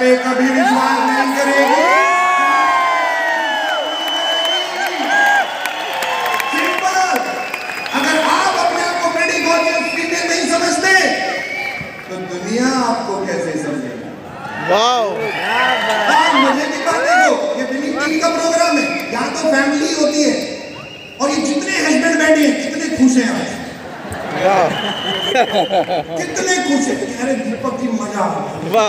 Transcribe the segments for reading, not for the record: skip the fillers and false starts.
पे कभी विश्वास नहीं करेगी। सिंपल। अगर आप अपने आप को प्रिटी गॉर्जियस फीमेल नहीं समझते तो दुनिया आपको कैसे समझेगी? वाओ, मुझे की बात देखो, ये विनिंग टीम का प्रोग्राम है, यहाँ तो फैमिली होती है और ये जितने हस्बैंड बैठे हैं कितने खुश हैं आज, कितने खुश हैं। अरे दीपक जी मजा आ गया।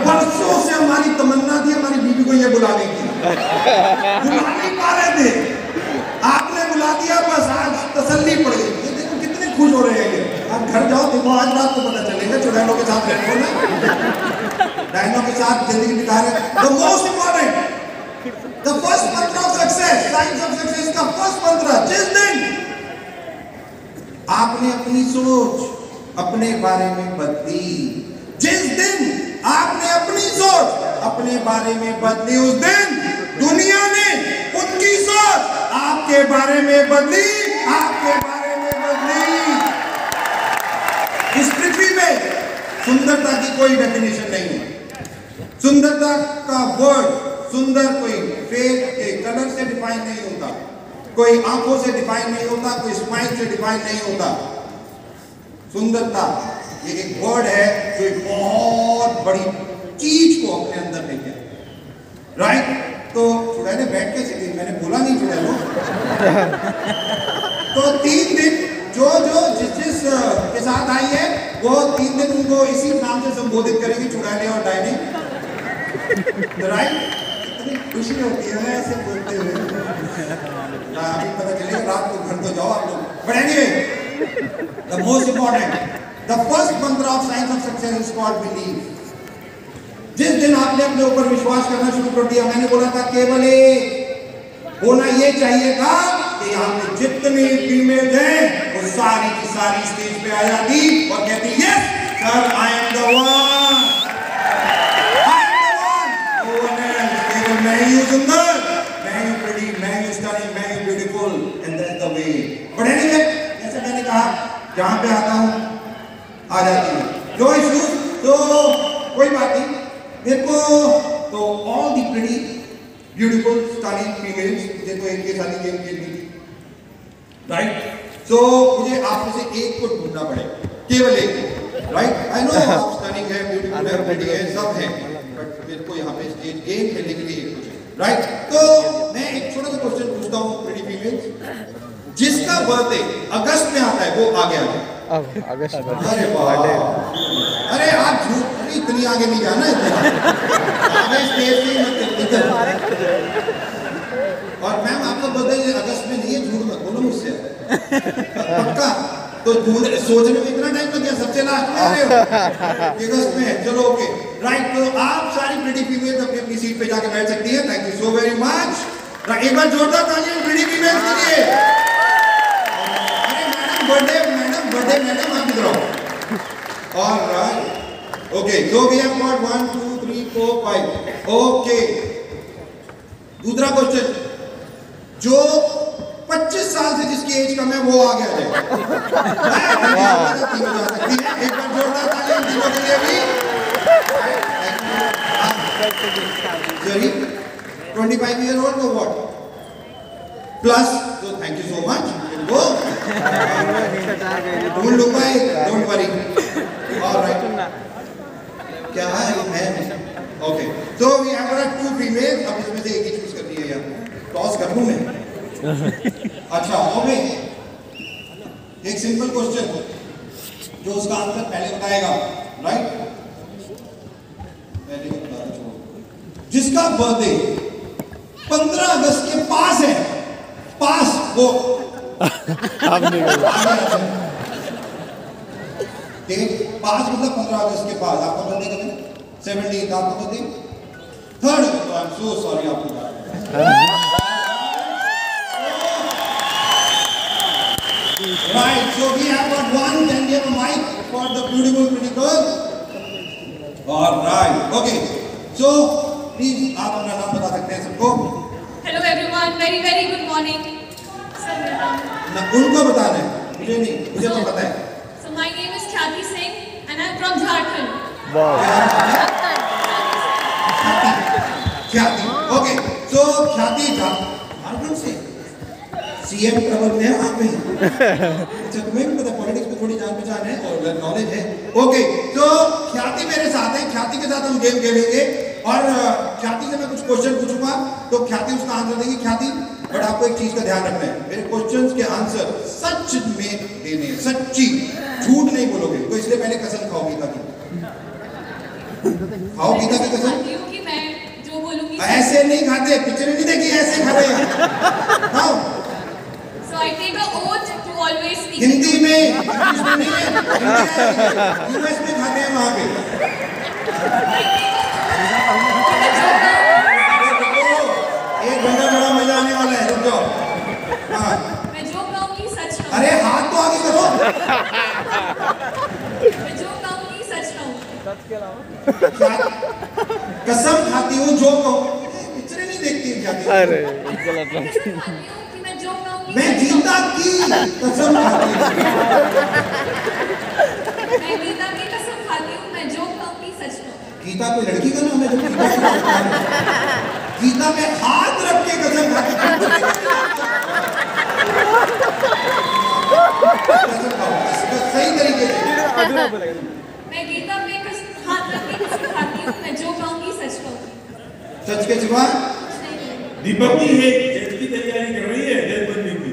बरसों से हमारी तमन्ना थी हमारी बीवी को ये बुलाने की, बुला नहीं पा रहे थे, आपने बुला दिया, बस आज तसल्ली पड़ गई। ये देखो कितने खुश हो रहे हैं ये। आप घर जाओ देखो, आज रात को पता चलेगा चुड़ैलों के साथ रहने ना, डायनों के साथ जिंदगी बिता रहे। The most important, the first mantra of success, signs of success का first mantra, जिस दिन आपने अपनी सोच अपने बारे में बदली, जिस दिन आपने अपनी सोच अपने बारे में बदली, उस दिन दुनिया ने उनकी सोच आपके बारे में बदली, आपके बारे में बदली। इस पृथ्वी में सुंदरता की कोई डेफिनेशन नहीं है। सुंदरता का वर्ड, सुंदर कोई फेस के कलर से डिफाइन नहीं होता, कोई आंखों से डिफाइन नहीं होता, कोई स्माइल से डिफाइन नहीं होता। सुंदरता ये एक वर्ड है जो एक बहुत बड़ी चीज को अपने अंदर लेके आए, राइट? तो चुड़ैले बैठ के सीखी, मैंने बोला नहीं चुड़ैलो। तो 3 दिन जो जिस के साथ आई है वो 3 दिन उनको इसी नाम से संबोधित करेंगे, चुड़ैले और डायने, राइट? इतनी खुशी होती है ना ऐसे बोलते हुए। अभी पता चलेगा, रात को घर तो जाओ आप लोग। But anyway, the most important, the first mantra of signs of success is called belief. जिस दिन आपने अपने ऊपर विश्वास करना शुरू कर दिया, मैंने बोला था केवल एक होना ये चाहिए था कि यहाँ पे जितनी फीमेल हैं वो सारी की सारी स्टेज पे आ जाती और कहती yes sir, I am the one, मैं ही हूँ सुंदर, मैं ही प्रिटी, मैं ही स्टनिंग, मैं ही beautiful, and that's the way. But anyway, जैसे मैंने कहा, जहाँ पे आता हूँ आ जाती है, नो इश्यूज, तो कोई बात नहीं। देखो तो all the pretty beautiful stunning females, देखो इनके साथ गेम खेलनी थी, राइट? सो मुझे आप में से एक को ढूंढना पड़ेगा, केवल एक, राइट? आई नो आप स्टनिंग है, ब्यूटीफुल है, प्रिटी है, सब है, बट मेरे को यहाँ पे स्टेज गेम खेलने के लिए एक कुछ है, राइट? तो मैं एक छोटा सा क्वेश्चन पूछता हूँ प्रिटी फीमेल्स, जिसका बर्थडे अगस्त में आता है वो आगे आ जाए। अगस्त? अरे वाह, अरे आप झूठ, इतनी आगे नहीं जाना, इतना आगे स्टेज से मत। और मैम आपका बर्थडे अगस्त में नहीं है, झूठ मत बोलो मुझसे, पक्का? तो सोचने में इतना टाइम लग गया, सबसे लास्ट में आ रहे हो, अगस्त में, चलो ओके, राइट? तो आप सारी प्रिटी फीमेल्स अपनी अपनी सीट पे जाके बैठ सकती है। Thank you so very much. एक बार जोरदार तालियां प्रिटी फीमेल्स के लिए। अरे मैडम बर्थडे, मैडम आप इधर आओ। Alright, okay, so we have got 1 2 3 4 5, okay. दूसरा क्वेश्चन, जो 25 साल से जिसकी एज कम है वो आ गया है। एक बार जोरदार तालियां तीनों के लिए भी। 25 years old or what? Plus, so thank you so much. Go. ढूंढ लूँगा, don't worry. All right. क्या है? Okay, so we have got 2 females, अब इसमें से एक ही चूज करनी है यार, टॉस कर लूँ मैं? अच्छा, ओके, एक सिंपल क्वेश्चन, जो उसका आंसर पहले बताएगा, राइट? पहले बता दो, छोड़ो। जिसका बर्थडे 15 अगस्त के पास है, पास वो पास मतलब 15 अगस्त के पास। आपका बर्थडे कब है? 17, आपका बर्थडे 3rd। तो आई एम सो सॉरी आपको। Right, so we have got one. Can we have a mic for the beautiful pretty girl? All right, okay. So please आप अपना नाम बता सकते हैं सबको? Hello everyone, very very good morning. Sir, मेरा नाम? ना उनको बताना है, मुझे नहीं, मुझे तो पता है। So my name is Khyati Singh and I'm from Jharkhand. ख्याति। ओके, तो ख्याति झारखंड से सीएम ट्रबल में है वहाँ पे। अच्छा, तुम्हें भी पता पॉलिटिक्स में थोड़ी जान पहचान है और नॉलेज है। ओके, तो ख्याति मेरे साथ है, ख्याति के साथ हम गेम खेलेंगे और ख्याति से मैं कुछ क्वेश्चन पूछूंगा तो ख्याति उसका आंसर देगी। ख्याति, बट आपको एक चीज का ध्यान रखना है, मेरे क्वेश्चंस के आंसर सच में देने हैं, सच्ची, झूठ नहीं बोलोगे। तो इसलिए पहले कसम खाओ गीता की, खाओ गीता की कसम। कि मैं जो बोलूंगी ऐसे नहीं खाते, पिक्चर नहीं देखी ऐसे खाते हैं। खाओ। So I take an oath to always speak. Hindi में, इंग्लिश में नहीं है, यूएस में खाते हैं वहाँ पे। एक घंटा बड़ा मजा आने वाला है, रुक जाओ। हाँ, मैं जो कहूँगी सच कहूँगी। अरे हाथ तो आगे करो। मैं जो कहूँगी सच कहूँगी। कसम खाती हूँ जो कहूँ, पिक्चर नहीं देखती क्या? अरे गलत कि मैं जो कहूँगी मैं गीता की कसम खाती हूँ। मैं गीता की कसम खाती हूँ, मैं जो कहूँगी सच कहूँगी। गीता कोई लड़की का नाम है जो गीता की कसम खाती है? गीता में हाथ रख के कसम खाती हूँ। कसम खाओ, सही तरीके से। मैं गीता में हाथ रख के कसम खाती हूँ, मैं जो कहूँगी सच कहूँगी। सच के सिवा दीपक जी है जज की तैयारी कर रही है, जज बनने की,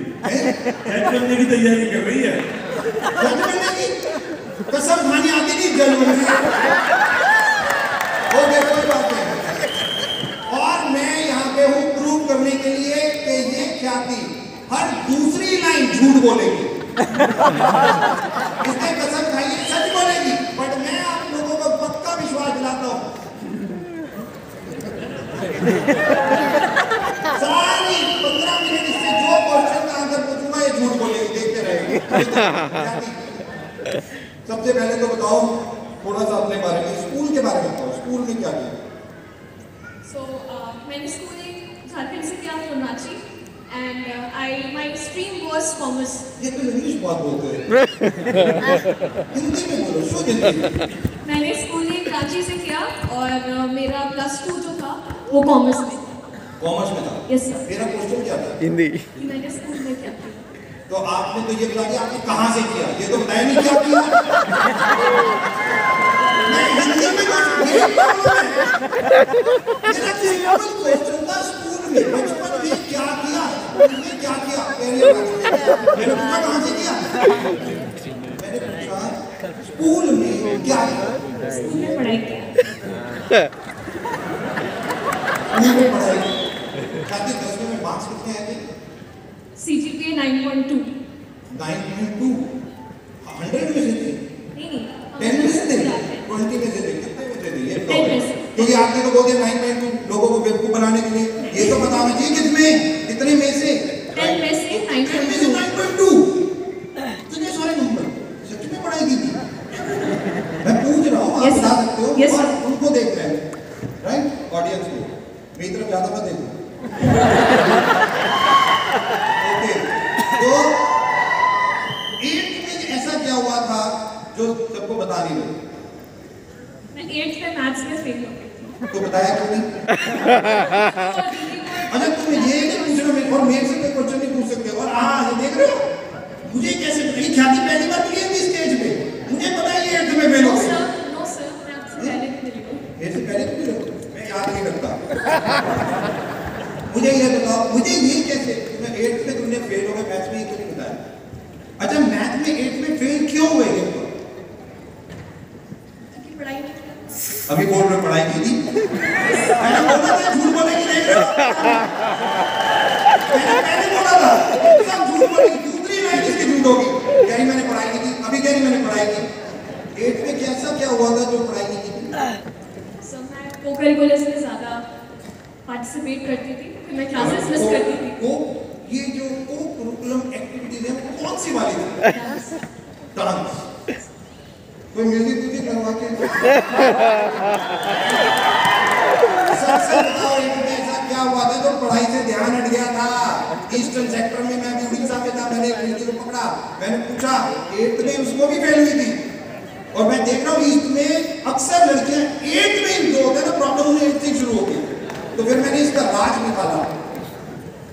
जज बनने की तैयारी कर रही है। जज बनने की कसम खानी आती नहीं, जज बनने की। ओके, कोई बात नहीं। और मैं यहाँ पे हूँ प्रूव करने के लिए कि ये ख्याति हर दूसरी लाइन झूठ बोलेगी। इसने कसम खाई है, सच बोलेगी, बट मैं आप लोगों को पक्का विश्वास दिलाता हूँ सारी 15 मिनट इससे जो क्वेश्चन का आंसर पूछूंगा ये झूठ बोलेगी, देखते रहेंगे। सबसे पहले तो बताओ थोड़ा सा अपने बारे में, स्कूल के बारे में बताओ, स्कूल में क्या किया? मैंने स्कूलिंग झारखंड से किया from Ranchi and my stream was commerce. ये तो इंग्लिश बात बोलते हैं। हिंदी में बोलो, शुद्ध हिंदी। मैंने स्कूलिंग रांची से किया और मेरा +2 जो था वो कॉमर्स में। कॉमर्स में था? Yes sir. मेरा क्वेश्चन क्या था? हिंदी। मैंने स्कूल में क्या किया? तो आपने तो ये बता दिया आपने कहाँ से किया, ये तो बताया नहीं क्या किया। मैं हिंदी में मेरा क्वेश्चन था स्कूल में, बचपन में क्या किया, स्कूल में क्या किया, मैंने पूछा कहाँ से किया, मैंने पूछा स्कूल में क्या किया, स्कूल में पढ़ाई किया। स्कूल में पढ़ाई की। 10वीं में मार्क्स कितने आए थे? CGPA 9.2। 9.2 100 में से थे? नहीं 10 में से थे? 20 में से थे? कितने में थे ये? 10 में से। क्योंकि आपने तो बोल दिया 9.2 लोगों को बेवकूफ बनाने के लिए, ये तो बताना चाहिए कितने कितने में से? 10 में से 9.2। 9.2 इतने सारे नंबर सच में पढ़ाई की थी? मैं पूछ रहा हूँ, आप बता सकते हो और उनको देख रहे हैं, राइट? ऑडियंस को मेरी तरफ ज्यादा मत देखो। ओके, तो 8th में ऐसा क्या हुआ था जो सबको बता नहीं रहे? मैं 8th में मैथ्स में फेल हो गई थी। तो बताया क्यों नहीं? अच्छा, तुम ये नहीं पूछ रहे हो और मेरे से कोई क्वेश्चन नहीं पूछ सकते। और ये देख रहे हो मुझे कैसे पता? ख्याति पहली बार मिली है स्टेज पे, मुझे पता है ये 8th में फेल हो गई। नो सर, मैं आपसे पहले भी मिली हूँ। मेरे से पहले भी मिले हो? मैं याद नहीं रखता। मुझे ये बताओ, मुझे ये कैसे तुम्हें 8th में तुमने फेल हो गए मैथ्स में, ये क्यों नहीं बताया? अच्छा, मैथ में 8th में फेल क्यों हुए? क्योंकि पढ़ाई नहीं की। अभी बोल रहे पढ़ाई की थी, मैंने बोला था झूठ बोलेगी, देख रहे हो? मैंने पहले बोला था सब झूठ बोलेगी, दूसरी लाइन इसकी झूठ होगी। कह रही मैंने पढ़ाई नहीं की, अभी कह रही मैंने पढ़ाई की। 8th में कैसा क्या हुआ था जो पढ़ाई नहीं की? सर मैं को-करिकुलर्स में ज़्यादा पार्टिसिपेट करती थी, फिर मैं क्लासेस मिस करती थी। ये जो को-करिकुलम एक्टिविटीज है कौन सी वाली थी? डांस। कोई म्यूजिक म्यूजिक करवा के सबसे बताओ, ऐसा क्या हुआ था जो पढ़ाई से ध्यान हट गया था? ईस्टर्न सेक्टर में मैं भी उड़ीसा में था, मैंने एक लड़की को पकड़ा, मैंने पूछा 8th में उसको भी फेल हुई थी और मैं देख रहा हूँ ईस्ट में अक्सर लड़कियां 8 में इनको होता है ना प्रॉब्लम, उन्हें 8 से शुरू होती है। तो फिर मैंने इसका राज निकाला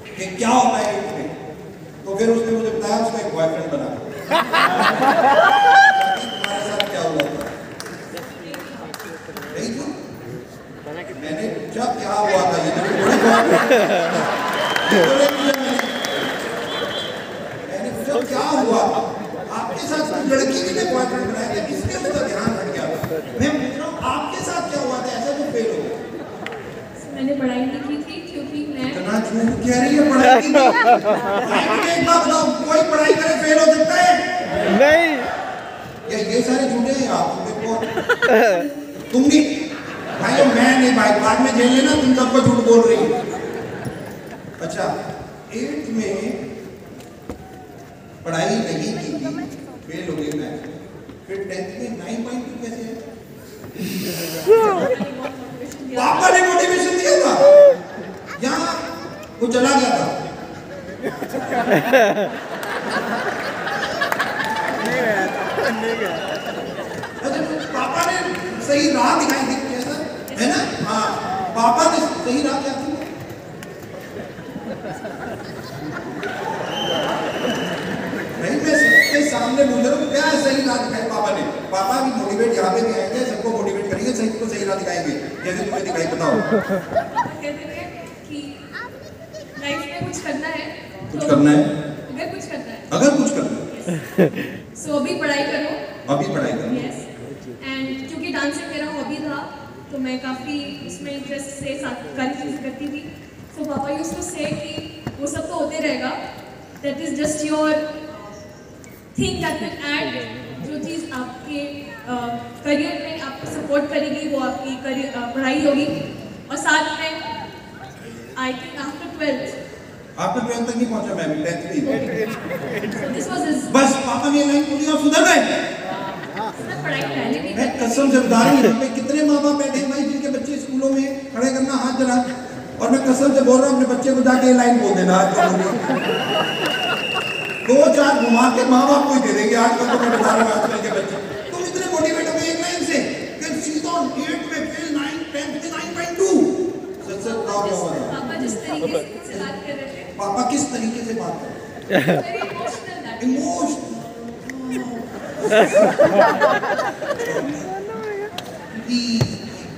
कि क्या होता है 8 में। तो फिर उसने मुझे बताया उसका एक बॉयफ्रेंड बना। तुम्हारे साथ क्या हुआ था? नहीं था। मैंने पूछा क्या हुआ था, ये मैंने पूछा क्या हुआ आपके साथ? लड़की के लिए बॉयफ्रेंड बनाया था, इसलिए मेरा ध्यान हट गया। मैं पूछ रहा हूँ आपके साथ क्या हुआ था, ऐसा तो फेल हो गया? मैंने पढ़ाई नहीं की थी क्योंकि मैं इतना झूठ कह रही है, पढ़ाई की नहीं। एक बात बताओ, कोई पढ़ाई करे फेल हो सकता है? नहीं। ये सारे झूठे हैं आप। तुम नहीं भाई, मैं नहीं भाई, बाद में जेल लेना, तुम सबको झूठ बोल रही हो। अच्छा, 8th में पढ़ाई नहीं की थी, फेल हो गई मैं। फिर 10th में 9.2 कैसे है? पापा ने मोटिवेशन दिया था, यहाँ वो चला गया था। अच्छा, पापा ने सही राह दिखाई थी, कैसा है ना? हाँ, पापा ने सही राह क्या थी? नहीं, मैं सबके सामने बोल रहा हूँ, क्या सही राह दिखाई पापा ने? पापा भी मोटिवेट यहाँ पे भी आएंगे, सबको मोटिवेट करेंगे, सही को सही राह दिखाएंगे, जैसे तुम्हें दिखाई। बताओ। कहते थे कि लाइफ में कुछ करना है, कुछ करना है, अगर कुछ करना है, अगर कुछ करना है, सो अभी पढ़ाई करो, अभी पढ़ाई करो। यस। एंड क्योंकि डांसिंग मेरा हॉबी था, तो मैं काफ़ी उसमें इंटरेस्ट से सारी चीज़ें करती थी। सो पापा यूज्ड टू से कि वो सब तो होते रहेगा, that is just your thing that will add. जो चीज़ आपके करियर में आपको सपोर्ट करेगी वो आपकी पढ़ाई होगी। और साथ में आई थिंक आफ्टर 12th, आपने 12th तक नहीं पहुंचा, मैं भी 10th में। so this was his बस पापा ने लाइन बोली और सुधर गए। पढ़ाई पहले भी मैं कसम से बता रही हूँ, कितने माँ बाप बैठे हैं भाई जिनके बच्चे स्कूलों में खड़े करना हाथ जरा, और मैं कसम से बोल रहा हूँ अपने बच्चे को जाके लाइन बोल देना आज का। 2-4 घुमा के माँ बाप को ही दे देंगे आजकल। तो मैं बता रहा हूँ आजकल के बच्चे तुम इतने मोटिवेट हो गए एक लाइन से, फिर सीधा 8 में फेल, 9, 10th में 9.2। सच पापा जिस तरीके से बात कर रहे थे, पापा किस तरीके से बात कर रहे very emotional that emotional. Please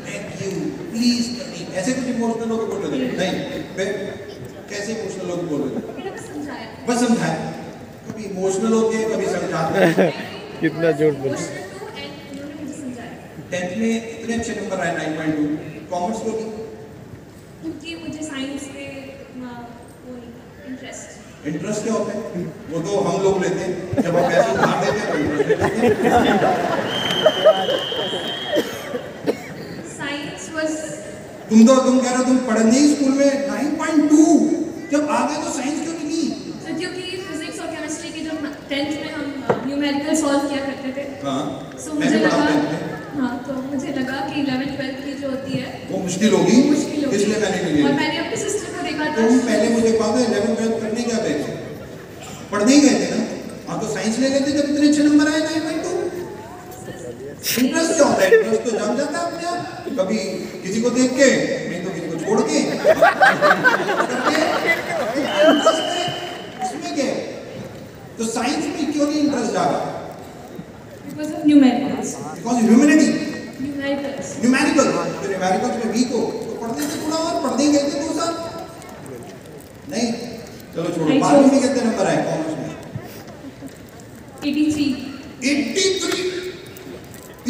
thank you, please नहीं, ऐसे कुछ इमोशनल लोग बोल रहे थे? नहीं, फिर कैसे इमोशनल लोग बोल रहे थे? मैंने बस समझाया, बस समझाया, कभी इमोशनल होते हैं, कभी समझाते हैं। कितना झूठ बोल। एंड उन्होंने मुझे समझाया 10th में इतने अच्छे नंबर आए 9.2, कॉमर्स को भी क्योंकि मुझे साइंस में उतना वो नहीं था इंटरेस्ट। इंटरेस्ट क्या होता है? वो तो हम लोग लेते हैं जब हम पैसे उधार देते हैं, तो इंटरेस्ट लेते हैं। साइंस वाज तुम कह रहे हो तुम पढ़ने ही स्कूल में 9.2, जब आ गए तो साइंस क्यों नहीं ली? तो क्योंकि फिजिक्स और केमिस्ट्री की जब 10th में हम न्यूमेरिकल सॉल्व किया करते थे, हाँ, सो मैं मुझे भी पढ़ा लगा, 10th में। हाँ, तो मुझे लगा कि 11th 12th की जो होती है वो मुश्किल होगी, मुश्किल होगी, इसलिए मैंने नहीं और लिया। मैंने अपनी सिस्टर को देखा था। तुम पहले मुझे कहा था 11th 12th करने क्या गए थे? पढ़ने ही गए थे ना? हाँ, तो साइंस ले लेते जब इतने अच्छे नंबर आए 9.2। इंटरेस्ट क्या होता है? इंटरेस्ट तो जम जाता है अपने आप, कभी किसी को देख के, नहीं तो किसी को छोड़ के। इंटरेस्ट है, इसमें क्या है? तो साइंस में क्यों नहीं इंटरेस्ट जागा? Because of numericals. Because humanity, numericals numerical, तो न्यूमेरिकल्स में वीक हो तो पढ़ने से थोड़ा और पढ़ने गए थे 2 साल। नहीं, चलो छोड़ो। 12वीं में कितने नंबर आए कॉमर्स में? 83। 83,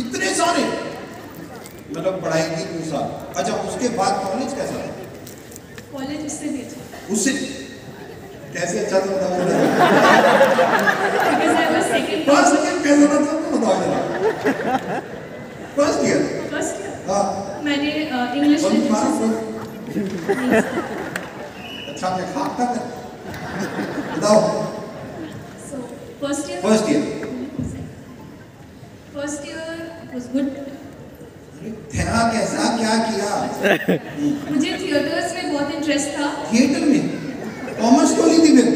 इतने सारे, मतलब पढ़ाई की 2 साल। अच्छा, उसके बाद कॉलेज कैसा था? कॉलेज उससे भी अच्छा, उससे कैसे अच्छा था बताओ? Because I was second first year कैसा था तुमको बताओ जरा। फर्स्ट ईयर, हाँ, मैंने इंग्लिश और तुम्हारा लिटरेचर, अच्छा क्या खाक था? बताओ। So first year was good. था कैसा, क्या किया? मुझे थिएटर्स में बहुत इंटरेस्ट था। थिएटर में? कॉमर्स क्यों ली थी फिर?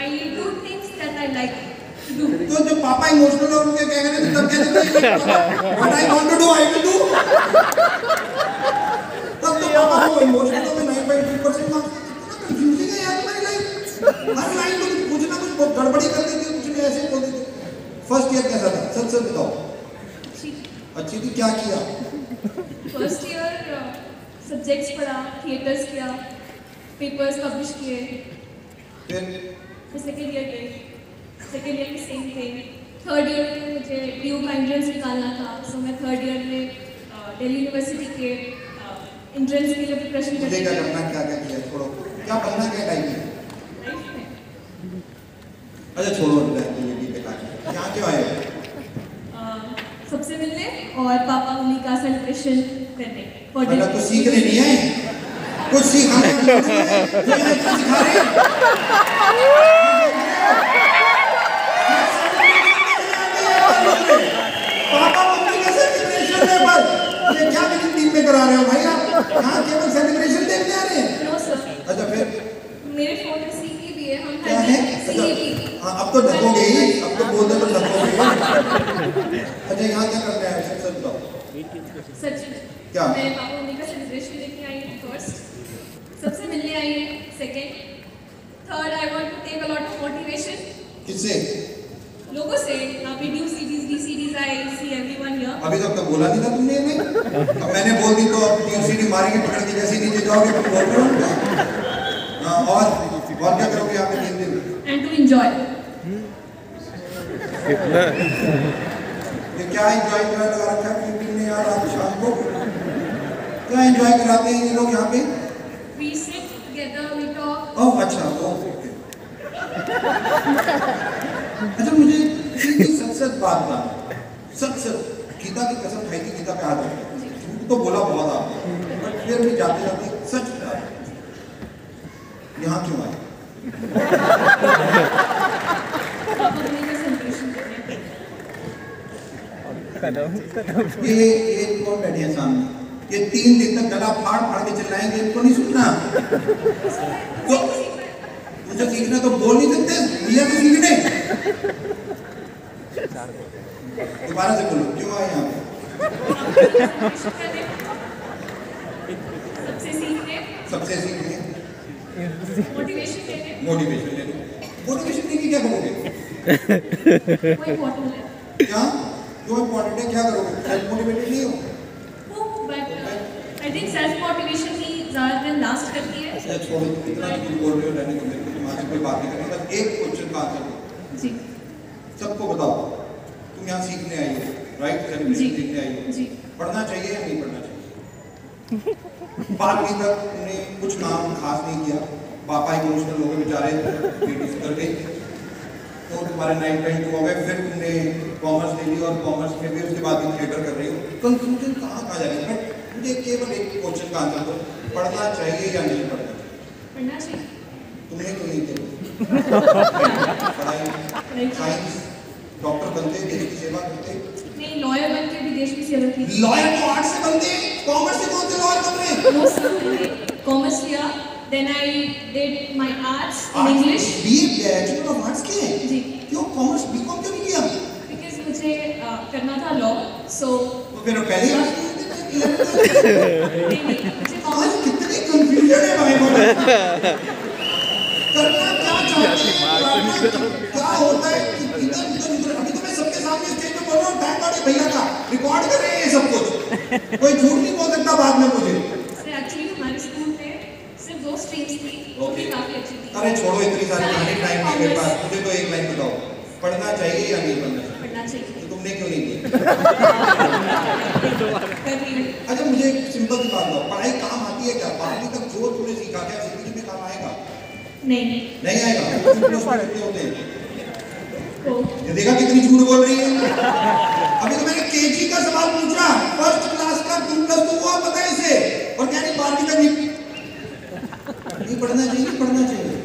I do things that I like to do. तो जब पापा इमोशनल और उनके कह रहे थे तब कहते थे what I want to do I will do. तब तो पापा को इमोशनल में 9.2% मार्क्स, कितना कंफ्यूजिंग है यार तुम्हारी लाइफ। हर लाइन में कुछ ना कुछ बहुत गड़बड़ी कर देती है, कुछ भी ऐसे बोल देती है। फर्स्ट ईयर कैसा था, सच सच बताओ। अच्छी थी, क्या किया? फर्स्ट ईयर सब्जेक्ट्स पढ़ा, थिएटर्स किया, पेपर्स पब्लिश किए। फिर सेकेंड ईयर गई, सेकेंड ईयर में सेम थिंग। थर्ड ईयर में मुझे ड्यू का एंट्रेंस निकालना था, सो मैं थर्ड ईयर में दिल्ली यूनिवर्सिटी के एंट्रेंस के लिए प्रिपरेशन कर मुझे रही क्या थी। करना, क्या क्या किया, छोड़ो। क्या बनना, क्या टाइप है? लाइफ में अच्छा छोड़ो, ये भी बेकार है। यहाँ क्यों आए हो? सबसे मिलने और पापा मम्मी का सेलिब्रेशन करने। मतलब तो सीखने नहीं आए, कुछ सिखाने सिखा रहे हैं। पापा मम्मी का सेलिब्रेशन है, बस ये क्या मेरी टीम में करा रहे हो भाई आप? यहाँ केवल सेलिब्रेशन देखने आ रहे हैं? नो सर, अच्छा फिर मेरे फोन में सीपी भी है, हम क्या है? सीपी। हाँ अब तो ढकोगे ही, अब तो बोल दो तो ढकोगे। अच्छा यहाँ क्या करना है, सच सच बताओ। सच क्या? मैं पापा मम्मी का सेलिब्रेशन देखने आई हूँ फर्स्ट, सबसे मिलने आई है second, third I want to take a lot of motivation. किससे? लोगों से। वीडियो सीरीज डीसीडीज आई सी एवरीवन हियर। अभी तक तो बोला नहीं था तुमने इन्हें। अब मैंने बोल दी तो अब सीढ़ी मारेंगे पकड़ के, जैसे नीचे जाओगे तो बोल रहे हो। हाँ, और क्या करोगे यहाँ पे 3 दिन? And to enjoy. ये क्या एंजॉय लगा रखा है टीम ने यार आज शाम को? क्या एंजॉय कराते हैं ये लोग यहाँ पे? We sit together, we talk. Oh अच्छा, ओके। अच्छा मुझे सच सच बात था, सच सच गीता की कसम खाई थी, गीता पे हाथ रखा, झूठ तो बोला बहुत आपने, बट फिर भी जाते जाते सच बता, यहाँ क्यों आए? पापा मम्मी का सेलिब्रेशन करने। ये कौन बैठे हैं सामने? ये 3 दिन तक गला फाड़ फाड़ के चिल्लाएंगे, इनको नहीं सुनना। तो मुझे सीखना तो बोल नहीं सकते, भैया तो सीखने। दोबारा से बोलो, क्यों आए यहाँ पे? सबसे सीखने, मोटिवेशन लेने। मोटिवेशन ले लो। मोटिवेशन लेके क्या करोगे? वो इम्पोर्टेंट है। क्या जो इम्पोर्टेंट है क्या करोगे? सेल्फ मोटिवेटेड नहीं हो? But I think self motivation ही ज़्यादातर लास्ट करती है। अच्छा छोड़ो, इतना झूठ बोल रहे हो, रहने को मेरे को तुम्हारे से कोई बात नहीं करनी, बस एक क्वेश्चन का आंसर दो। जी सबको बताओ, तुम यहाँ सीखने आई हो, राइट? जी सीखने आई हो, जी। पढ़ना चाहिए या नहीं पढ़ना चाहिए? 12वीं तक तुमने कुछ काम खास नहीं किया, पापा इमोशनल हो गए बेचारे, बेटी से कर गई, तो तुम्हारे 9.2 हो गए, फिर तुमने कॉमर्स ले ली और कॉमर्स में भी उसके बाद थिएटर कर रही हो। कंक्लूजन कहाँ जाएगा? बट मुझे केवल एक क्वेश्चन का आंसर दो, पढ़ना चाहिए या नहीं पढ़ना चाहिए? पढ़ना चाहिए। तुमने क्यों नहीं किया पढ़ाई? साइंस डॉक्टर बनते, देश की सेवा करते। नहीं, लॉयर बन के भी देश की सेवा की। लॉयर तो आर्ट्स से बनते हैं, कॉमर्स से कौन से लॉयर बन रहे हैं? नो सर, मैंने कॉमर्स लिया, then I did my arts in English. BA bachelor of arts किए? जी। क्यों कॉमर्स बीकॉम क्यों नहीं किया? बिकॉज मुझे करना था लॉ, सो तो फिर पहले नहीं, मुझे आज कितनी कंफ्यूजन है भाई बोला। करना क्या चाहते हैं, क्या होता है, इधर उधर। अभी तो मैं सबके सामने स्टेज पे बोल रहा हूँ, थैंक गॉड भैया का रिकॉर्ड कर रहे हैं ये सब कुछ, कोई झूठ नहीं बोल सकता बाद में मुझे। एक्चुअली हमारे स्कूल में सिर्फ 2 स्ट्रीम्स थी, वो भी काफी अच्छी थी। अरे छोड़ो इतनी सारी कहानी, टाइम नहीं मेरे पास, मुझे तो एक लाइन बताओ, पढ़ना चाहिए या नहीं पढ़ना चाहिए? पढ़ना चाहिए। तो तुमने क्यों नहीं किया? कर रही हूँ। अच्छा मुझे एक सिंपल सी बात बताओ, पढ़ाई काम आती है क्या? 12वीं तक जो तुमने सीखा क्या जिंदगी में काम आएगा? नहीं नहीं आएगा। कितने होते हैं? तो ये देखा कितनी झूठ बोल रही है। अभी तो मैंने केजी का सवाल पूछा, फर्स्ट क्लास का 2+2 हुआ पता है इसे, और क्या नहीं 12वीं तक नहीं पढ़ना चाहिए, पढ़ना चाहिए।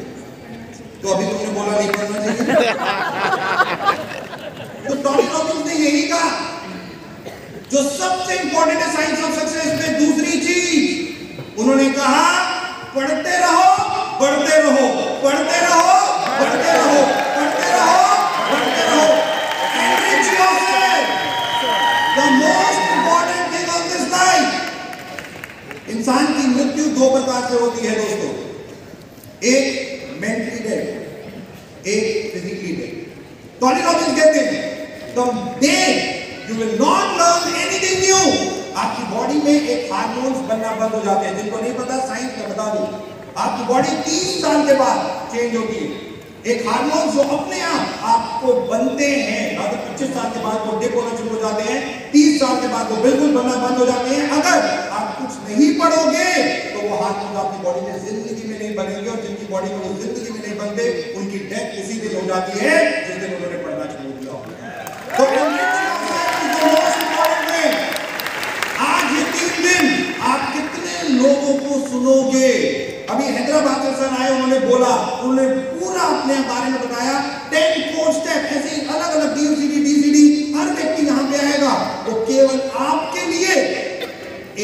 तो अभी तुमने बोला नहीं पढ़ना चाहिए, तो टॉनी रॉबिन्स ने यही कहा, जो सबसे इंपॉर्टेंट है साइंस ऑफ सक्सेस में, दूसरी चीज उन्होंने कहा, पढ़ते रहो बढ़ते रहो, पढ़ते रहो बढ़ते रहो, पढ़ते रहो बढ़ते रहो। दो प्रकार से होती है दोस्तों, एक मेंटली डेड, एक फिजिकली डेड। टोनी रॉबिन्स कहते हैं the day you will not learn anything new, आपकी बॉडी में एक हार्मोन्स बनना बंद हो जाते हैं। जिनको नहीं पता साइंस में बता दूं, आपकी बॉडी 30 साल के बाद चेंज होती है। एक हार्मोन जो अपने आप आपको बनते हैं, अगर 25 साल के बाद वो डिप होना शुरू हो जाते हैं, 30 साल के बाद वो बिल्कुल बनना बंद हो जाते हैं। अगर आप कुछ नहीं पढ़ोगे तो वो हार्मोन आपकी बॉडी में जिंदगी में नहीं बनेंगे, और जिनकी बॉडी में वो जिंदगी में नहीं बनते उनकी डेथ उसी दिन हो जाती है जिस दिन उन्होंने पढ़ना शुरू किया। तो आज ये 3 दिन आप कितने लोगों को सुनोगे? अभी हैदराबाद से सर आए, उन्होंने बोला, उन्होंने पूरा अपने बारे में बताया, 10 कोर स्टेप, ऐसे ही अलग अलग DCD हर व्यक्ति यहाँ पे आएगा तो केवल आपके लिए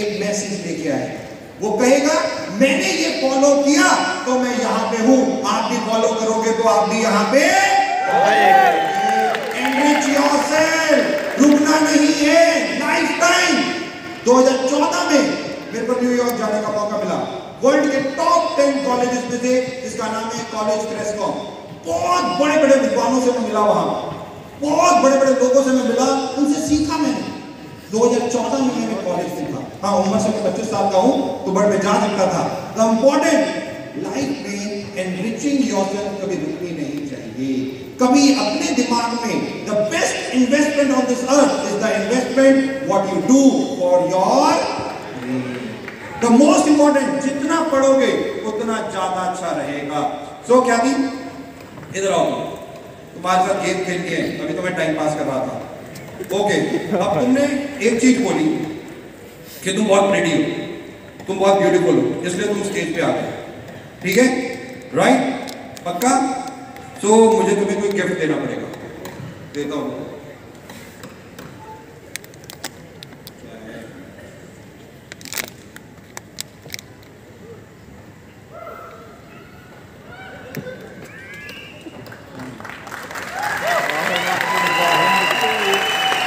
एक मैसेज लेके आएगा। वो कहेगा मैंने ये फॉलो किया तो मैं यहाँ पे हूँ, आप भी फॉलो करोगे तो आप भी यहाँ पे enrich yourself, रुकना नहीं है, लाइफ टाइम। 2014 में मेरे को न्यूयॉर्क जाने का मौका मिला, वर्ल्ड के टॉप 10 कॉलेजेस में से, जिसका नाम है कॉलेज क्रेस्कॉम। बहुत बड़े बड़े विद्वानों से मैं मिला, वहां बहुत बड़े बड़े लोगों से मैं मिला, उनसे सीखा मैंने। 2014 में मैंने कॉलेज सीखा। हाँ, उम्र से मैं 25 साल का हूं तो बट मैं जा सकता था। द इम्पोर्टेंट लाइफ में एनरिचिंग योरसेल्फ कभी रुकनी नहीं चाहिए। कभी अपने दिमाग में the best investment on this earth is the investment what you do for your the most important. जितना पढ़ोगे उतना ज्यादा अच्छा रहेगा। सो क्या थी, इधर आओ, तुम्हारे साथ गेम खेलनी है, अभी तो मैं टाइम पास कर रहा था। ओके, अब तुमने एक चीज बोली कि तुम बहुत प्रेटी हो, तुम बहुत ब्यूटीफुल हो, इसलिए तुम स्टेज पे आ गए, ठीक है, राइट, पक्का? सो मुझे तुम्हें कोई गिफ्ट देना पड़ेगा, देता हूं।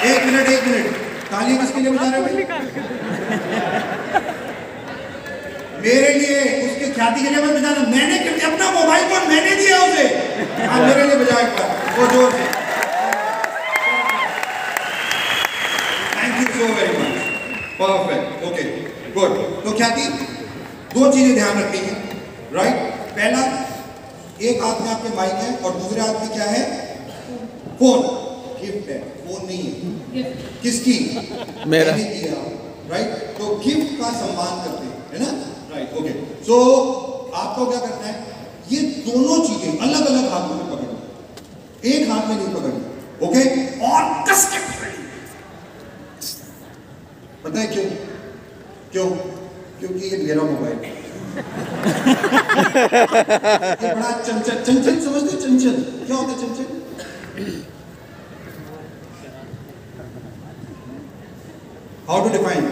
एक मिनट, तालियां किसके लिए बजा रहे हो? मेरे लिए, उसके ख्याति के लिए मत बजाना। मैंने अपना मोबाइल फोन मैंने दिया उसे, हाँ मेरे लिए बजाओ एक बार, वो जोर से। Thank you so very much, perfect, okay, good. तो ख्याति, 2 चीजें ध्यान रखनी है, राइट? पहला, एक हाथ में आपके माइक है और दूसरे हाथ में क्या है? फोन। गिफ्ट है, फोन नहीं है। किसकी? मेरा। राइट? तो गिफ्ट का सम्मान करते हैं, है ना? Right, okay. सो आपको क्या करना है, ये दोनों चीजें अलग अलग हाथों में पकड़नी, एक हाथ में नहीं पकड़नी, ओके? और कस के पकड़नी। पता है क्यों? क्यों? क्योंकि ये मेरा मोबाइल है। ये बड़ा चंचल, चंचल समझते हो? चंचल क्या होता है? चंचल How to define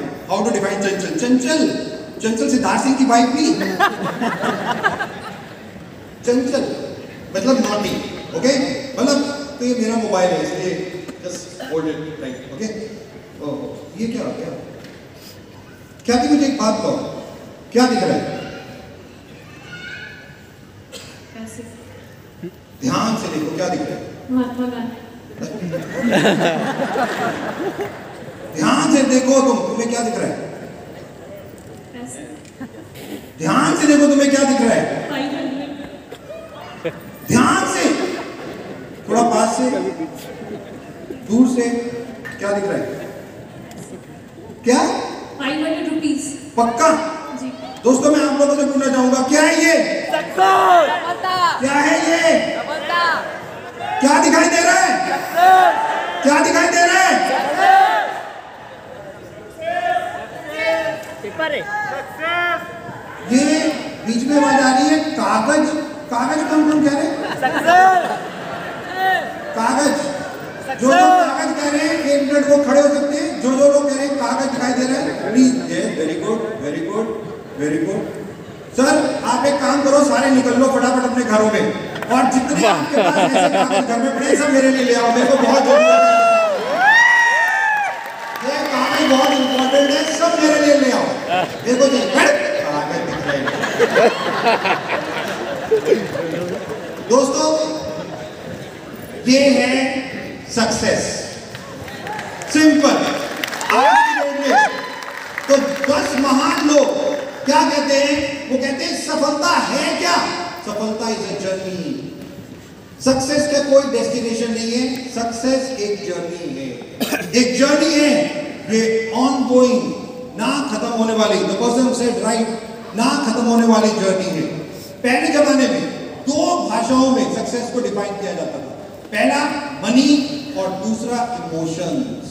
चंचल? चंचल सिद्धार्थ सिंह की वाइफ भी। चंचल मतलब नॉटी, ओके? मतलब तो ये मेरा मोबाइल है इसलिए just hold it right, okay? ओह ये क्या हो गया? क्या थी, मुझे एक बात बताओ, क्या दिख रहा है? ध्यान से देखो, क्या दिख रहा है? महात्मा गांधी। ध्यान से देखो, तुम्हें क्या दिख रहा है? ध्यान से देखो, तुम्हें क्या दिख रहा है? ध्यान से, थोड़ा पास से, दूर से, क्या दिख रहा है? क्या? 500 रुपीज। पक्का? जी। दोस्तों मैं आप लोगों से पूछना चाहूंगा, क्या है ये? क्या है ये? क्या दिखाई दे रहा है? क्या दिखाई दे रहा है? ये बीच में आवाज आ रही है कागज। कागज कौन कौन कह रहे हैं? कागज। जो लोग कागज कह रहे हैं 1 मिनट वो खड़े हो सकते हैं। जो लोग कह रहे हैं कागज दिखाई दे रहा है please. Very good, very good, very good. Sir आप एक काम करो, सारे निकल लो फटाफट अपने घरों में, और जितने आपके पास ऐसे कागज घर में पड़े सब मेरे लिए ले आओ, मेरे को बहुत जरूरत है। ये कागज बहुत इंपॉर्टेंट है, सब मेरे लिए ले आओ। देखो जी कागज दिख रहा दोस्तों, ये है सक्सेस। सिंपल। आज की डेट में तो 10 महान लोग क्या कहते हैं? वो कहते हैं सफलता है क्या? सफलता इज अ जर्नी। सक्सेस का कोई डेस्टिनेशन नहीं है, सक्सेस एक जर्नी है। एक जर्नी है, ये ऑनगोइंग, ना खत्म होने वाली, द पर्सन सेड राइट, ना खत्म होने वाली जर्नी है। पहले जमाने में 2 भाषाओं में सक्सेस को डिफाइन किया जाता था। पहला मनी और दूसरा इमोशंस।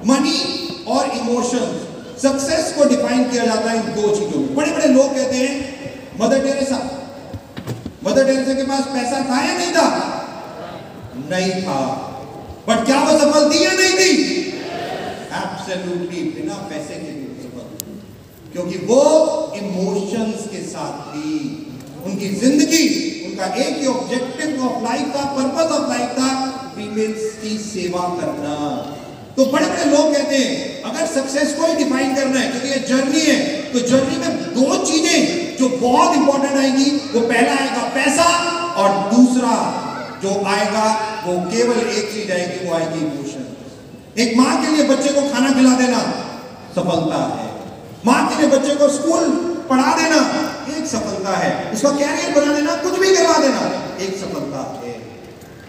मनी और इमोशंस, सक्सेस को डिफाइन किया जाता है इन 2 चीजों में। बड़े बड़े लोग कहते हैं मदर टेरेसा के पास पैसा था या नहीं था? नहीं था। बट क्या वो सफल थी या नहीं थी? एब्सोल्युटली, बिना पैसे के भी सफल, क्योंकि वो इमोशंस के साथ थी। उनकी जिंदगी, उनका एक ही ऑब्जेक्टिव ऑफ लाइफ था, पर्पस ऑफ लाइफ था, फीमेल्स की सेवा करना। तो बड़े बड़े लोग कहते हैं अगर सक्सेस को ही डिफाइन करना है, क्योंकि ये जर्नी है, तो जर्नी में 2 चीजें जो बहुत इंपॉर्टेंट आएगी, वो पहला आएगा पैसा और दूसरा जो आएगा वो केवल एक चीज आएगी, वो आएगी इमोशन। एक मां के लिए बच्चे को खाना खिला देना सफलता है। मां के लिए बच्चे को स्कूल पढ़ा देना एक सफलता है। उसका कैरियर बना देना, कुछ भी करवा देना एक सफलता है।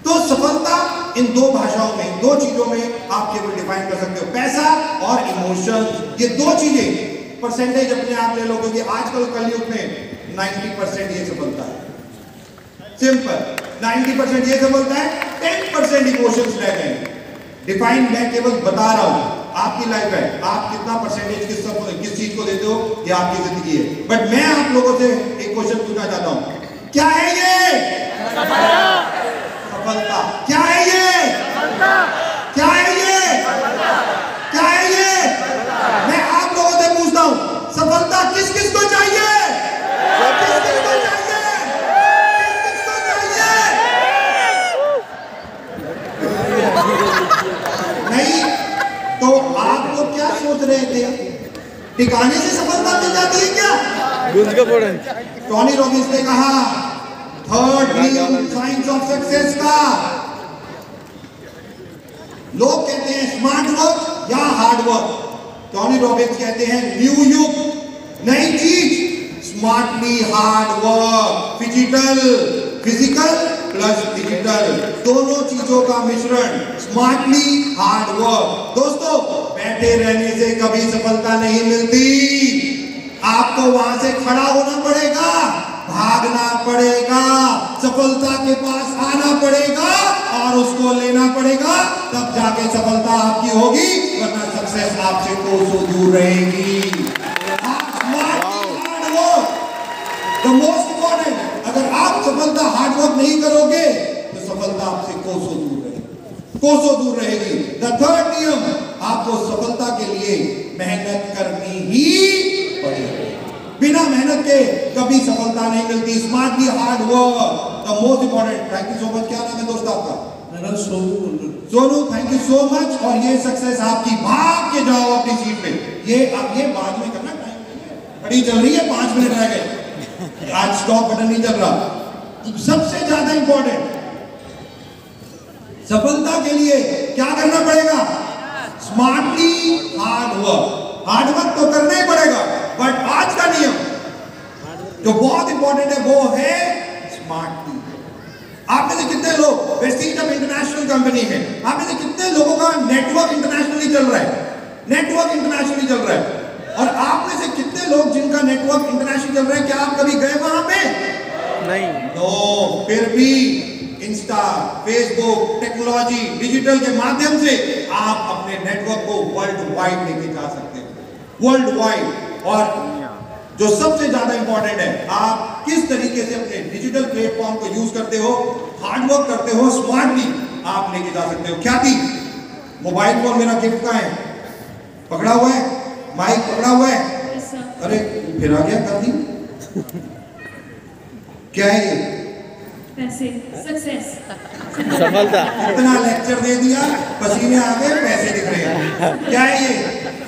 तो सफलता इन 2 भाषाओं में, 2 चीजों में आप केवल डिफाइन कर सकते हो, पैसा और इमोशन। ये 2 चीजें परसेंटेज अपने आप ले लो, क्योंकि आजकल कलयुग में 90% ये सफलता है। सिंपल, 90% ये सफलता है, 10% इमोशंस रह गए। डिफाइन मैं केवल बता रहा हूं, आपकी लाइफ है, आप कितना परसेंटेज किस चीज को देते हो, ये आपकी जिंदगी है। बट मैं आप लोगों से एक क्वेश्चन पूछना चाहता हूं, क्या है ये सफलता? क्या है ये? क्या है ये? क्या है ये? मैं आप लोगों से पूछता हूं, सफलता किस किस को चाहिए? किस किस को चाहिए? किस किस को चाहिए? नहीं तो आप लोग क्या सोच रहे थे? ठिकाने से सफलता मिल जाती है क्या? टोनी रॉबिन्स ने कहा 3rd नियम साइंस ऑफ सक्सेस का, लोग कहते हैं स्मार्ट वर्क या हार्ड वर्क, टोनी रॉबिन्स कहते हैं न्यू युग, नई चीज, smartly hard work, physical plus digital, दोनों चीजों का मिश्रण, स्मार्टली हार्ड वर्क। दोस्तों, बैठे रहने से कभी सफलता नहीं मिलती, आपको वहां से खड़ा होना पड़ेगा, भागना पड़ेगा, सफलता के पास आना पड़ेगा और उसको लेना पड़ेगा, तब जाके सफलता आपकी होगी, वरना सक्सेस आपसे कोसों दूर रहेगी। द मोस्ट इंपॉर्टेंट, अगर आप सफलता हार्ड वर्क नहीं करोगे तो सफलता आपसे कोसों दूर रहेगी, कोसों दूर रहेगी। द 3rd नियम, आपको सफलता के लिए मेहनत करनी ही पड़ेगी, बिना मेहनत के कभी सफलता नहीं मिलती। Smartly hard work, the most important. Thank you so much. क्या नाम है दोस्त आपका? मेरा Sonu, thank you so much. और ये सक्सेस आपकी, भाग के जाओ अपनी सीट पे। ये बाद में करना, घड़ी चल रही है, 5 मिनट रह गए, आज स्टॉप बटन नहीं चल रहा। सबसे ज्यादा इंपॉर्टेंट, सफलता के लिए क्या करना पड़ेगा? Smartly hard work. Hard work तो करना ही पड़ेगा, बट आज का नियम जो बहुत इंपॉर्टेंट है वो है स्मार्टली। आप में से कितने लोग, वेस्टीज अब इंटरनेशनल कंपनी है, आप में से कितने लोगों का नेटवर्क इंटरनेशनली चल रहा है? नेटवर्क इंटरनेशनली चल रहा है। और आप में से कितने लोग जिनका नेटवर्क इंटरनेशनल चल रहा है, क्या आप कभी गए वहां पे? नहीं। नो, फिर भी इंस्टा, फेसबुक, टेक्नोलॉजी, डिजिटल के माध्यम से आप अपने नेटवर्क को वर्ल्ड वाइड लेके जा सकते हो, वर्ल्ड वाइड। और जो सबसे ज्यादा इंपॉर्टेंट है, आप किस तरीके से अपने डिजिटल प्लेटफॉर्म को यूज करते हो, हार्ड वर्क करते हो, स्मार्टली आप लेके जा सकते हो। क्या थी? मोबाइल फोन मेरा गिफ्ट का है, पकड़ा हुआ है, माइक पकड़ा हुआ है। अरे फिर आ गया कभी। क्या है ये? पैसे, सक्सेस, सफलता। इतना लेक्चर दे दिया, पसीने आ गए, पैसे दिख रहे हैं। क्या है ये?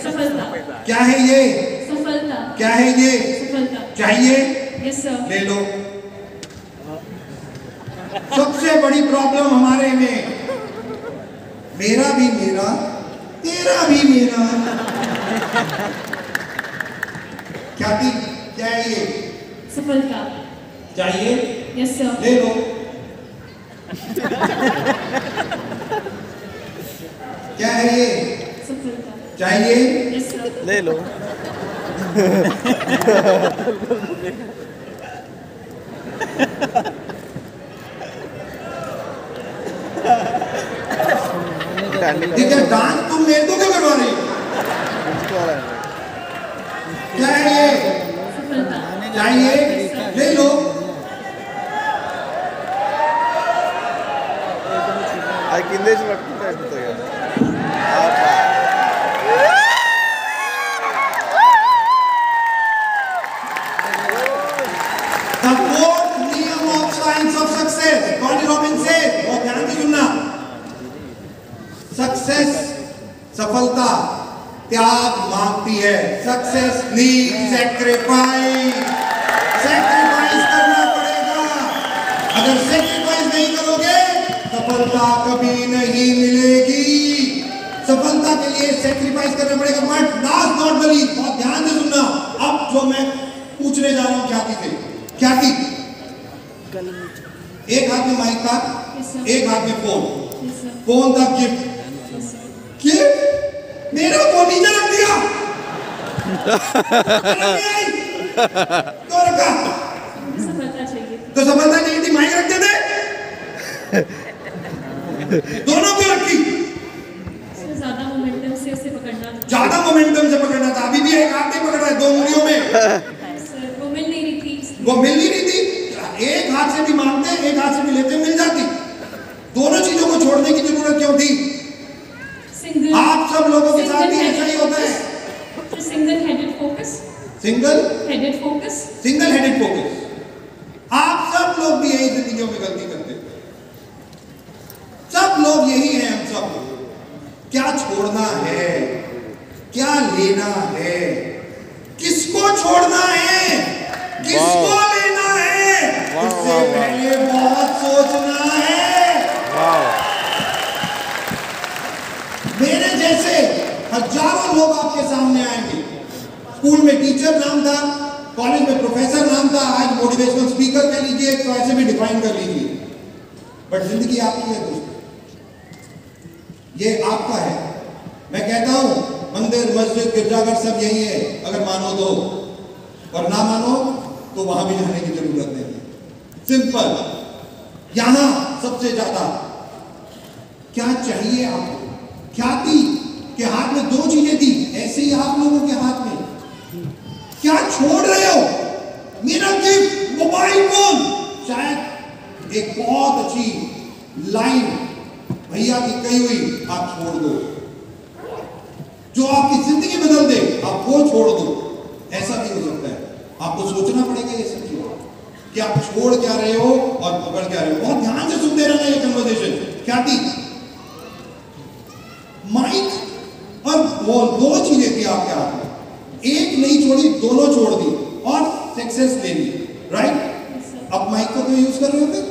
सफलता। क्या है ये? सफलता। क्या है ये? सफलता। चाहिए Yes, sir. ले लो। सबसे बड़ी प्रॉब्लम हमारे में, मेरा भी मेरा, तेरा भी मेरा। क्या थी? क्या है ये? सफलता। चाहिए? Yes, sir. ले लो। क्या है ये? सफलता। चाहिए? Yes, sir. ले लो। ठीक है, डांस तुम मेरे को क्यों करवा रही हो? क्या है ये? सफलता। चाहिए? ले लो। కిందేసి పట్టుకుంటే అయిపోతుంది కదా. The fourth नियम of science of success, Tony Robbins से, बहुत ध्यान से सुनना। सक्सेस, सफलता त्याग मांगती है। सक्सेस नीड सैक्रिफाइस, सैक्रिफाइस करना पड़ेगा। अगर सैक्रिफाइस नहीं करोगे सफलता कभी नहीं मिलेगी। सफलता के लिए सैक्रिफाइस करना पड़ेगा। But last not the least, बहुत ध्यान से सुनना। अब जो मैं पूछने जा रहा हूं ख्याति से, ख्याति एक हाथ में माइक था, एक हाथ में फोन, फोन था गिफ्ट, गिफ्ट मेरा फोन नीचे रख दिया। तो रखा, सफलता चाहिए। तो सफलता चाहिए थी, माइक रख देते। दोनों क्यों रखी? ज्यादा मोमेंटम से उसे पकड़ना था। ज्यादा मोमेंटम से पकड़ना था। अभी भी एक हाथ नहीं पकड़ रहा है, दो उंगलियों में। सर वो मिल नहीं रही थी। वो मिल नहीं रही थी। एक हाथ से भी मांगते, एक हाथ से भी लेते, मिल जाती। दोनों चीजों को छोड़ने की जरूरत क्यों थी? सिंगल, आप सब लोगों के साथ भी ऐसा ही होता है। Single headed focus, single headed focus, single headed focus. आप सब लोग भी यही जिंदगियों में गलती करते हैं। सब लोग यही हैं। हम सब क्या छोड़ना है, क्या लेना है, किसको छोड़ना है, किसको लेना है, उससे पहले बहुत सोचना है। मेरे जैसे हजारों लोग आपके सामने आएंगे। स्कूल में टीचर नाम था, कॉलेज में प्रोफेसर नाम था, आज मोटिवेशनल स्पीकर कह लीजिए, तो ऐसे भी डिफाइन कर लीजिए। बट जिंदगी आपकी है दोस्तों, ये आपका है। मैं कहता हूं मंदिर, मस्जिद, गिरजाघर सब यही है, अगर मानो तो, और ना मानो तो वहां भी जाने की जरूरत नहीं है। सिंपल। यहां सबसे ज्यादा क्या चाहिए आपको? ख्याति के हाथ में दो चीजें थी, ऐसे ही आप लोगों के हाथ में क्या छोड़ रहे हो? मेरा गिफ्ट मोबाइल फोन, शायद एक बहुत अच्छी लाइन भैया की कही हुई, आप छोड़ दो। जो आपकी जिंदगी बदल दे, आप वो छोड़ दो। ऐसा भी हो सकता है। आपको सोचना पड़ेगा ये सब चीज कि आप छोड़ क्या रहे हो और पकड़ क्या रहे हो। बहुत ध्यान से सुनते रहना ये कन्वर्सेशन। ख्याति, माइक और बॉल, दो चीजें थी आपके हाथ में, एक नहीं छोड़ी, दोनों छोड़ दी और सक्सेस ले ली। राइट? अब माइक को क्यों यूज कर रहे हो फिर?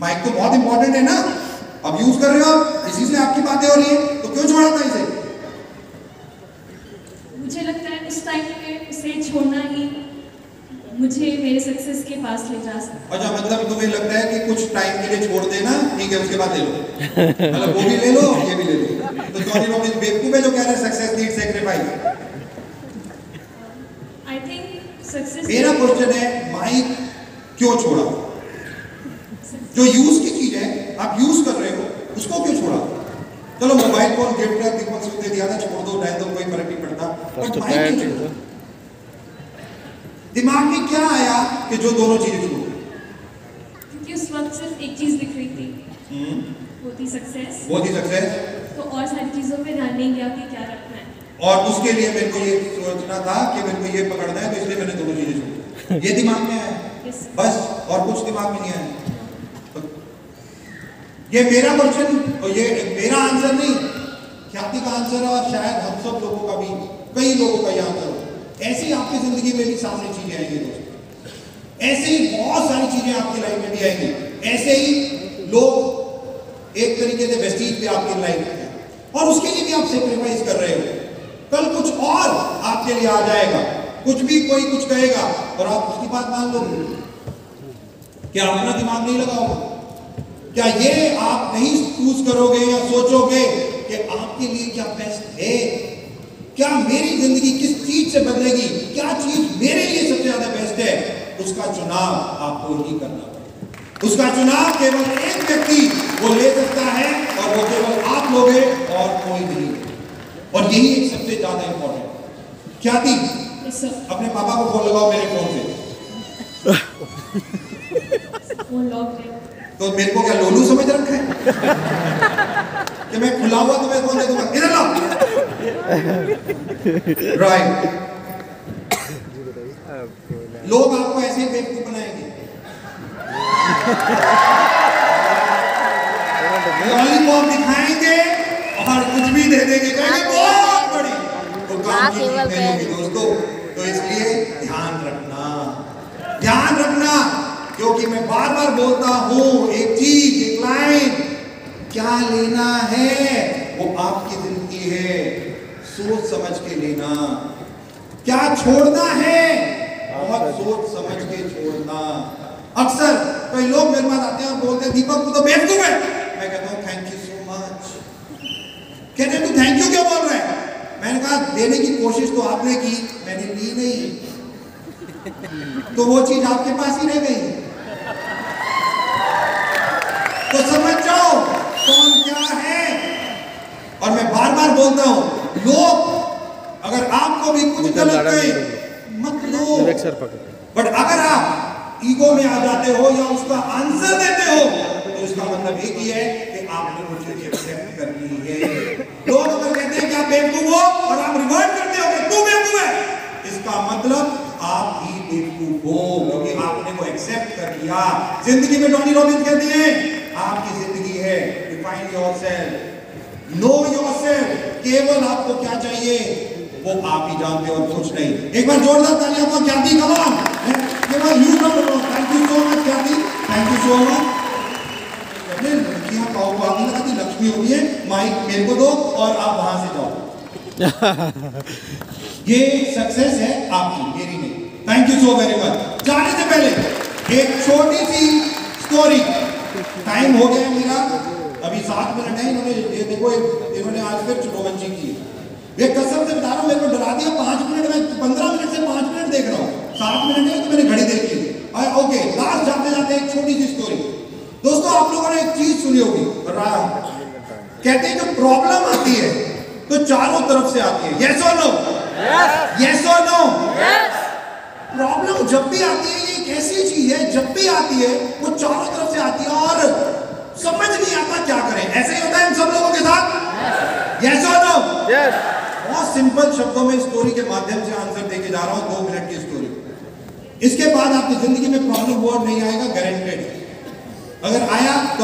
माइक तो बहुत इंपॉर्टेंट है ना, अब यूज कर रहे हो आप, इसी से आपकी बातें हो रही है, तो क्यों छोड़ा था इसे? मुझे लगता है उस टाइम पे उसे छोड़ना ही मुझे मेरे सक्सेस के पास ले जा सकता। अच्छा, मतलब तुम्हें लगता है कि कुछ टाइम के लिए छोड़ देना ठीक है, उसके बाद ले लो। मतलब वो भी ले लो, ये भी ले लो। तो टोनी रॉबिन्स बेवकूफ है जो कह रहा है success need sacrifice. I think success, मेरा क्वेश्चन है, माइक क्यों छोड़ा? जो यूज की चीज है, आप यूज कर रहे हो, उसको क्यों छोड़ा? चलो मोबाइल फोन गिफ्ट का दीपक सिंह दे दिया था, छोड़ दो, नहीं तो कोई फर्क नहीं पड़ता। बट माइक क्यों छोड़ा? दिमाग में क्या आया कि जो दोनों चीजें छोड़? क्योंकि उस वक्त सिर्फ एक चीज दिख रही थी, वो थी सक्सेस। वो थी सक्सेस, तो और सारी चीजों पे ध्यान नहीं गया कि क्या रखना है। और उसके लिए मेरे को ये सोचना था कि मेरे को ये पकड़ना है, तो इसलिए मैंने दोनों चीजें छोड़ी। ये दिमाग में आया Yes. बस, और कुछ दिमाग में नहीं आया। ये मेरा क्वेश्चन और ये मेरा आंसर नहीं, ख्याति का आंसर है, और शायद हम सब लोगों का भी, कई लोगों का ये आंसर हो। ऐसे ही आपकी जिंदगी में भी सामने चीजें आएंगी दोस्तों, ऐसे ही बहुत सारी चीजें आपकी लाइफ में भी आएंगी, ऐसे ही लोग एक तरीके से वेस्टीज पे आपकी लाइफ में हैं और उसके लिए भी आप सेक्रीफाइस कर रहे हो। कल कुछ और आपके लिए आ जाएगा, कुछ भी कोई कुछ कहेगा और आप उसकी बात मान लोगे। क्या अपना दिमाग नहीं लगाओगे? क्या ये आप नहीं चूज करोगे या सोचोगे कि आपके लिए क्या बेस्ट है? क्या मेरी जिंदगी किस चीज से बदलेगी, क्या चीज मेरे लिए सबसे ज्यादा बेस्ट है? उसका चुनाव आपको ही करना पड़ेगा। उसका चुनाव केवल एक व्यक्ति वो ले सकता है और वो केवल आप लोगे और कोई नहीं। और यही एक सबसे ज्यादा इंपॉर्टेंट। क्या थी? अपने पापा को फोन लगाओ मेरे फोन से। फोन लॉक है तो मेरे को क्या लोलू समझ रखा है कि मैं खुला हुआ तो मैं फोन दे दूंगा? इधर लाओ। राइट, लोग आपको ऐसे ही बेवकूफ बनाएंगे। लॉलीपॉप दिखाएंगे और कुछ भी दे देंगे, कहेंगे बहुत बड़ी तो काम की चीज नहीं होगी दोस्तों। तो इसलिए ध्यान रखना, क्योंकि मैं बार बार बोलता हूं एक चीज, एक लाइन, क्या लेना है वो आपकी जिंदगी है, सोच समझ के लेना। क्या छोड़ना है, बहुत सोच समझ के छोड़ना। अक्सर कई लोग मेरे पास आते हैं और बोलते हैं दीपक तू तो बेवकूफ है। मैं कहता हूं थैंक यू सो मच। कहते हैं तू थैंक यू क्यों बोल रहा है? मैंने कहा देने की कोशिश तो आपने की, मैंने ली नहीं, तो वो चीज आपके पास ही रह गई। तो समझ जाओ कौन क्या है। और मैं बार बार बोलता हूं, लोग अगर आपको भी कुछ गलत कहे मत लो, बट अगर आप ईगो में आ जाते हो या उसका आंसर देते हो तो इसका मतलब एक ही है कि आपने वो चीज एक्सेप्ट करनी है। लोग अगर कहते हैं कि आप बेवकूफ हो और आप रिवर्ट करते हो कि तू बेवकूफ है, इसका मतलब आप ही बेवकूफ हो, क्योंकि आपने वो एक्सेप्ट कर लिया। जिंदगी में टोनी रॉबिन्स कहते हैं आपकी जिंदगी है, डिफाइन योरसेल्फ, नो योरसेल्फ। केवल आपको क्या चाहिए वो आप ही जानते हो और कुछ नहीं। एक बार जोरदार तालियां दो ख्याति, कम ऑन, केवल you don't know. Thank you so much ख्याति, थैंक यू सो मच। लड़कियां पाओ को आगे लगाती, लक्ष्मी होती है, माइक मेरे को दो और आप वहां से जाओ। ये सक्सेस है आपकी, मेरी नहीं। Thank you so very much. जाने से पहले एक छोटी सी स्टोरी, टाइम हो गया मेरा, अभी 7 मिनट है। इन्होंने देखो इन्होंने आज फिर चिटोवंची की। ये कसम से बता रहा हूं, मेरे को डरा दिया। 5 मिनट में 15 मिनट से 5 मिनट देख रहा हूं, 7 मिनट है तो मैंने घड़ी देख ली। ओके, लास्ट जाते जाते एक छोटी सी स्टोरी। दोस्तों आप लोगों ने एक चीज सुनी होगी, कहते हैं जो प्रॉब्लम आती है तो चारों तरफ से आती है। यस और नो? यस और नो? प्रॉब्लम जब भी आती है, ये एक ऐसी चीज है, जब भी आती है वो चारों तरफ से आती है और समझ नहीं आता क्या करें। ऐसे ही होता है हम सब लोगों के साथ। यस और नो? बहुत सिंपल शब्दों में स्टोरी के माध्यम से आंसर देके जा रहा हूं, 2 मिनट की स्टोरी। इसके बाद आपकी जिंदगी में प्रॉब्लम वर्ड नहीं आएगा, गारंटेड। अगर आया तो